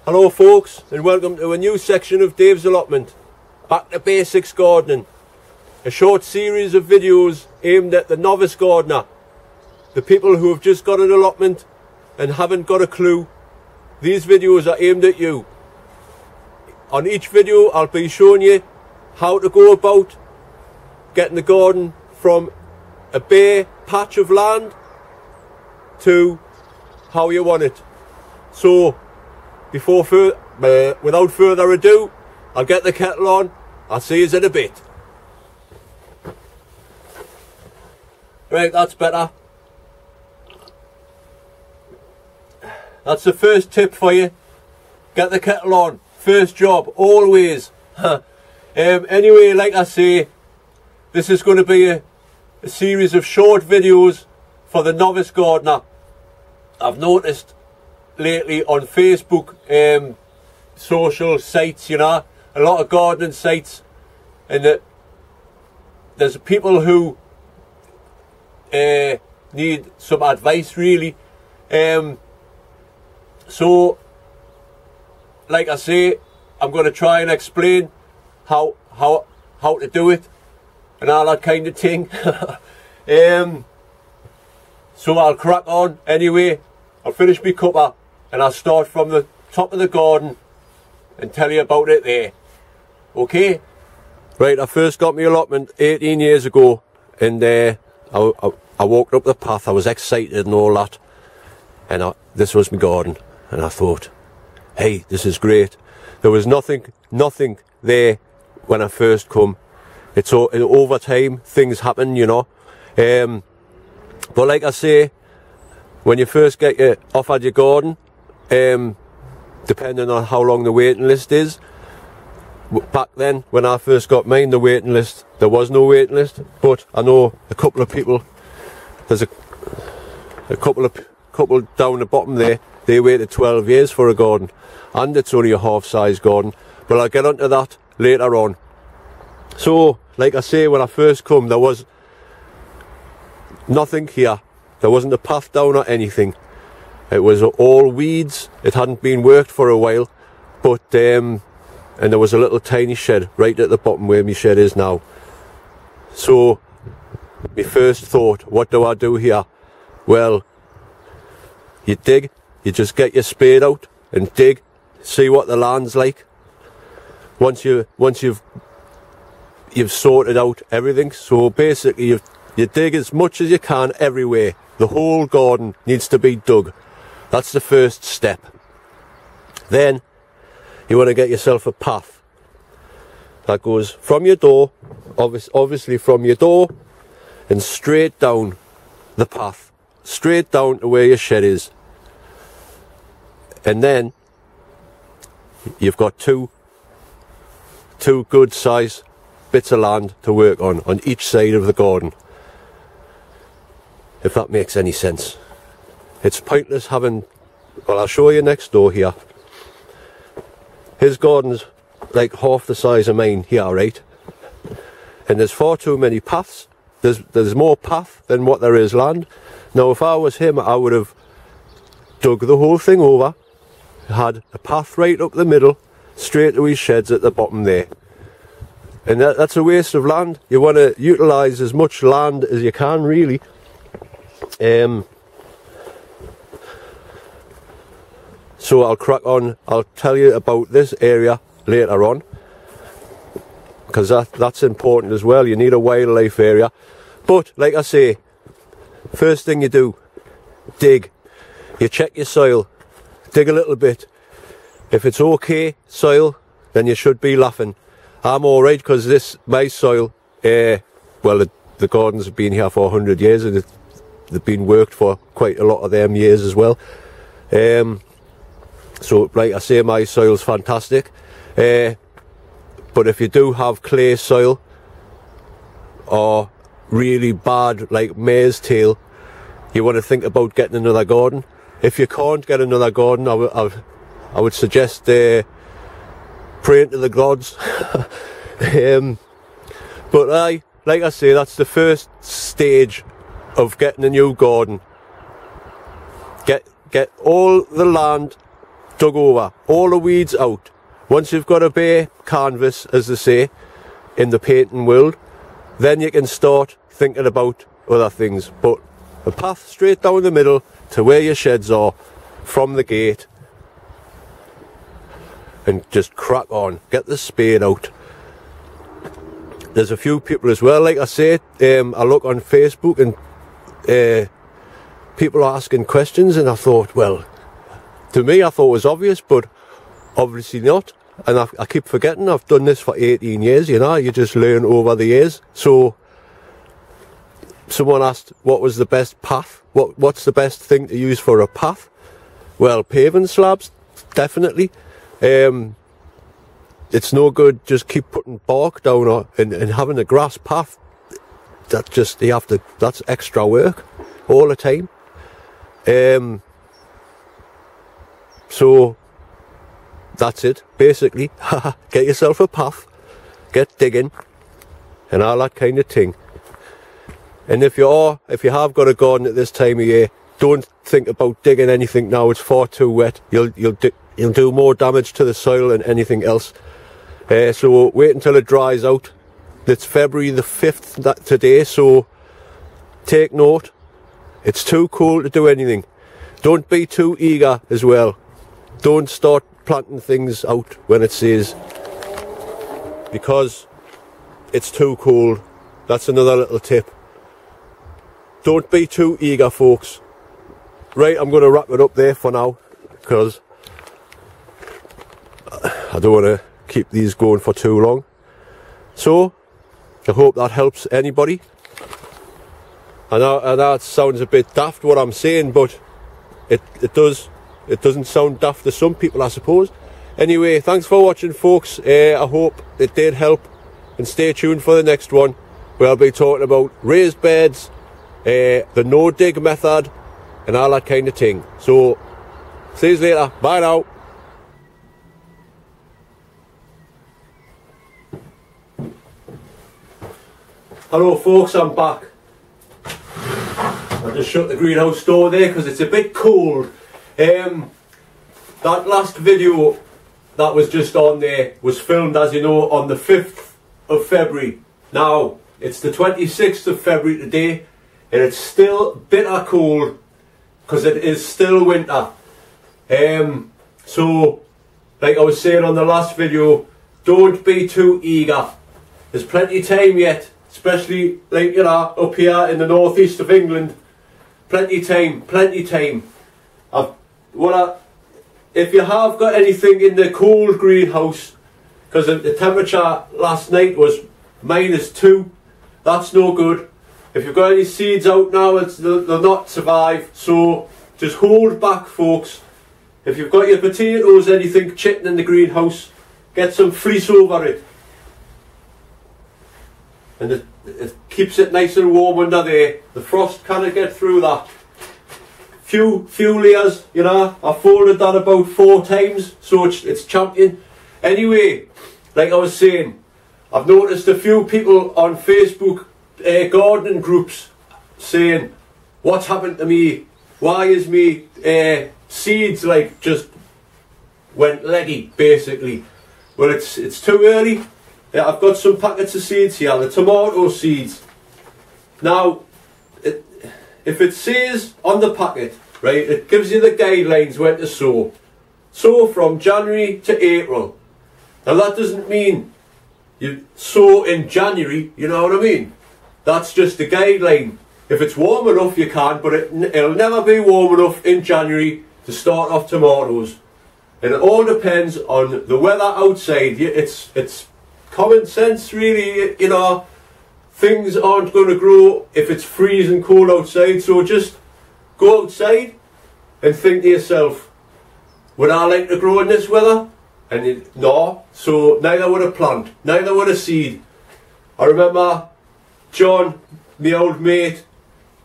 Hello folks, and welcome to a new section of Dave's Allotment. Back to basics gardening. A short series of videos aimed at the novice gardener. The people who have just got an allotment and haven't got a clue. These videos are aimed at you. On each video I'll be showing you how to go about getting the garden from a bare patch of land to how you want it. So without further ado, I'll get the kettle on. I'll see you in a bit. Right, that's better. That's the first tip for you. Get the kettle on. First job, always. Anyway, like I say, this is going to be a series of short videos for the novice gardener. I've noticed lately on Facebook, social sites, you know, a lot of gardening sites, and there's people who need some advice really. So like I say, I'm going to try and explain how to do it and all that kind of thing. So I'll crack on anyway. I'll finish my cuppa and I'll start from the top of the garden and tell you about it there. Okay? Right, I first got my allotment 18 years ago, and I walked up the path. I was excited and all that, and this was my garden, and I thought, hey, this is great. There was nothing there when I first come. It's over time, things happen, you know. But like I say, when you first get offered your garden, depending on how long the waiting list is, back then when I first got mine, the waiting list, there was no waiting list, but I know a couple of people, there's a couple down the bottom there, they waited 12 years for a garden, and it's only a half-size garden, but I'll get onto that later on. So like I say, when I first come, there was nothing here. There wasn't a path down or anything. It was all weeds. It hadn't been worked for a while, but and there was a little tiny shed right at the bottom where my shed is now. So my first thought, what do I do here? Well, you dig. You just get your spade out and dig, see what the land's like. Once you've sorted out everything, so basically you dig as much as you can everywhere. The whole garden needs to be dug. That's the first step. Then you want to get yourself a path that goes from your door, obviously from your door, and straight down the path, straight down to where your shed is. And then you've got two good size bits of land to work on each side of the garden. If that makes any sense. It's pointless having, well, I'll show you next door here. His garden's like half the size of mine here, right? And there's far too many paths. There's more path than what there is land. Now if I was him, I would have dug the whole thing over, had a path right up the middle, straight to his sheds at the bottom there. And that's a waste of land. You want to utilise as much land as you can, really. So I'll crack on. I'll tell you about this area later on, because that's important as well. You need a wildlife area. But like I say, first thing you do, dig. You check your soil, dig a little bit. If it's okay soil, then you should be laughing. I'm alright, because my soil, well, the gardens have been here for 100 years, and they've been worked for quite a lot of them years as well. So like I say, my soil's fantastic. But if you do have clay soil or really bad like mare's tail, you want to think about getting another garden. If you can't get another garden, I would suggest praying to the gods. But like I say, that's the first stage of getting a new garden. Get all the land dug over, all the weeds out. Once you've got a bare canvas, as they say in the painting world, then you can start thinking about other things. But a path straight down the middle to where your sheds are from the gate, and just crack on, get the spade out. There's a few people as well, like I said, I look on Facebook and people are asking questions, and I thought, well, to me I thought it was obvious, but obviously not. And I keep forgetting I've done this for 18 years, you know, you just learn over the years. So someone asked what was the best path, what's the best thing to use for a path? Well, paving slabs, definitely. It's no good just keep putting bark down and having a grass path. That just, that's extra work all the time. So that's it, basically. Get yourself a path, get digging, and all that kind of thing. And if you have got a garden at this time of year, don't think about digging anything now. It's far too wet. You'll do more damage to the soil than anything else. So wait until it dries out. It's February the 5th today, so take note. It's too cold to do anything. Don't be too eager as well. Don't start planting things out when it says, because it's too cold. That's another little tip. Don't be too eager, folks. Right, I'm going to wrap it up there for now, because I don't want to keep these going for too long. So I hope that helps anybody. I know it sounds a bit daft what I'm saying, but it doesn't sound daft to some people, I suppose. Anyway, thanks for watching, folks. I hope it did help, and stay tuned for the next one, where I'll be talking about raised beds, the no dig method, and all that kind of thing. So see you later. Bye now. Hello folks, I'm back. I just shut the greenhouse door there because it's a bit cold. That last video that was just on there was filmed, as you know, on the 5th of February. Now, it's the 26th of February today, and it's still bitter cold because it is still winter. So, like I was saying on the last video, don't be too eager. There's plenty of time yet, especially, like, you know, up here in the northeast of England. Plenty time, plenty time. If you have got anything in the cold greenhouse, because the temperature last night was -2, that's no good. If you've got any seeds out now, they'll not survive. So just hold back, folks. If you've got your potatoes, anything chitting in the greenhouse, get some fleece over it. And it keeps it nice and warm under there. The frost can't get through that. Few layers, you know, I folded that about 4 times, so it's champion. Anyway, like I was saying, I've noticed a few people on Facebook gardening groups saying, what's happened to me? Why is me seeds like just went leggy, basically? Well, it's too early. I've got some packets of seeds here, the tomato seeds. Now, if it says on the packet, right, it gives you the guidelines when to sow. Sow from January to April. Now that doesn't mean you sow in January, you know what I mean? That's just a guideline. If it's warm enough you can, but it'll never be warm enough in January to start off tomatoes. And it all depends on the weather outside. It's common sense, really, you know. Things aren't going to grow if it's freezing cold outside, so just go outside and think to yourself, would I like to grow in this weather? And no, so neither would a plant, neither would a seed. I remember John, my old mate,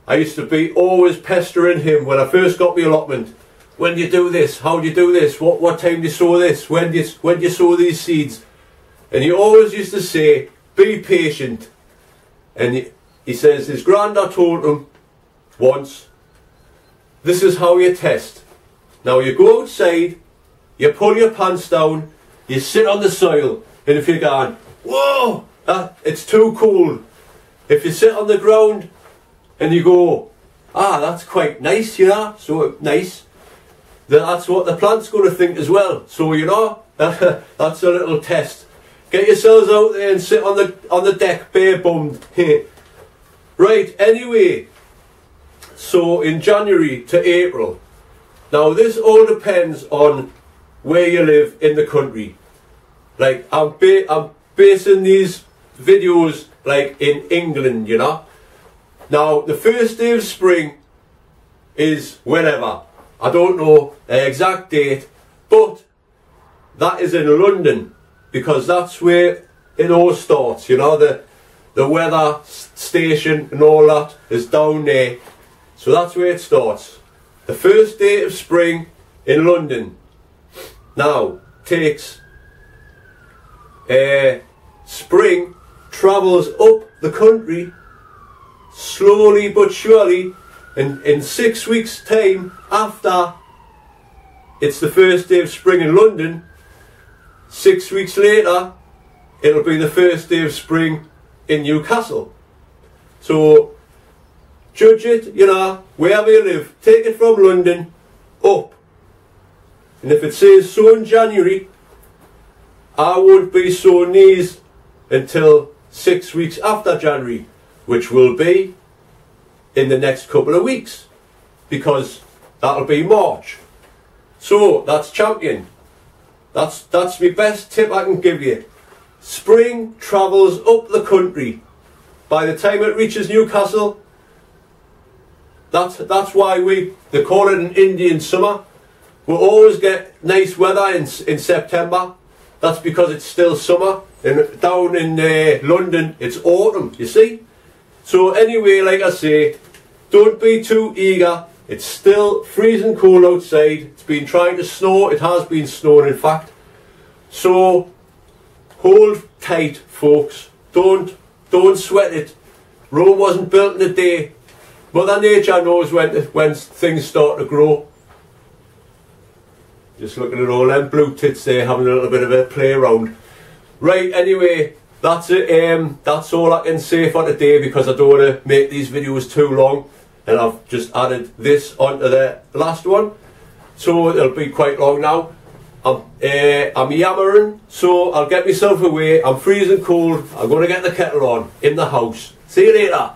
I used to be always pestering him when I first got my allotment. When do you do this? How do you do this? What time do you sow this? When do you sow these seeds? And he always used to say, be patient. And he says his granddad told him once, this is how you test. Now you go outside you pull your pants down, you sit on the soil, and if you're going, whoa, it's too cold. If you sit on the ground and you go, that's quite nice, you know, so nice, that's what the plant's going to think as well. So, you know, that's a little test. Get yourselves out there and sit on the deck bare bummed. Right, anyway, so in January to April, now this all depends on where you live in the country. Like, I'm basing these videos like in England, you know. Now, the first day of spring is whenever. I don't know the exact date, but that is in London, because that's where it all starts, you know. The weather station and all that is down there. So that's where it starts. The first day of spring in London now takes spring travels up the country slowly but surely, and in 6 weeks time after it's the first day of spring in London, 6 weeks later it'll be the first day of spring in Newcastle. So judge it, you know, wherever you live, take it from London up. And if it says sown January, I won't be sowing these until 6 weeks after January, which will be in the next couple of weeks, because that'll be March. So that's champion. That's my best tip I can give you. Spring travels up the country. By the time it reaches Newcastle, that's why they call it an Indian summer. We'll always get nice weather in September. That's because it's still summer. And down in London, it's autumn, you see. So anyway, like I say, don't be too eager. It's still freezing cold outside. It's been trying to snow. It has been snowing, in fact. So hold tight, folks. Don't sweat it. Rome wasn't built in a day. Mother Nature knows when things start to grow. Just looking at all them blue tits there, having a little bit of a play around. Right, anyway, that's it. That's all I can say for today, because I don't want to make these videos too long, and I've just added this onto the last one, so it'll be quite long now. I'm yammering, so I'll get myself away. I'm freezing cold. I'm going to get the kettle on in the house. See you later.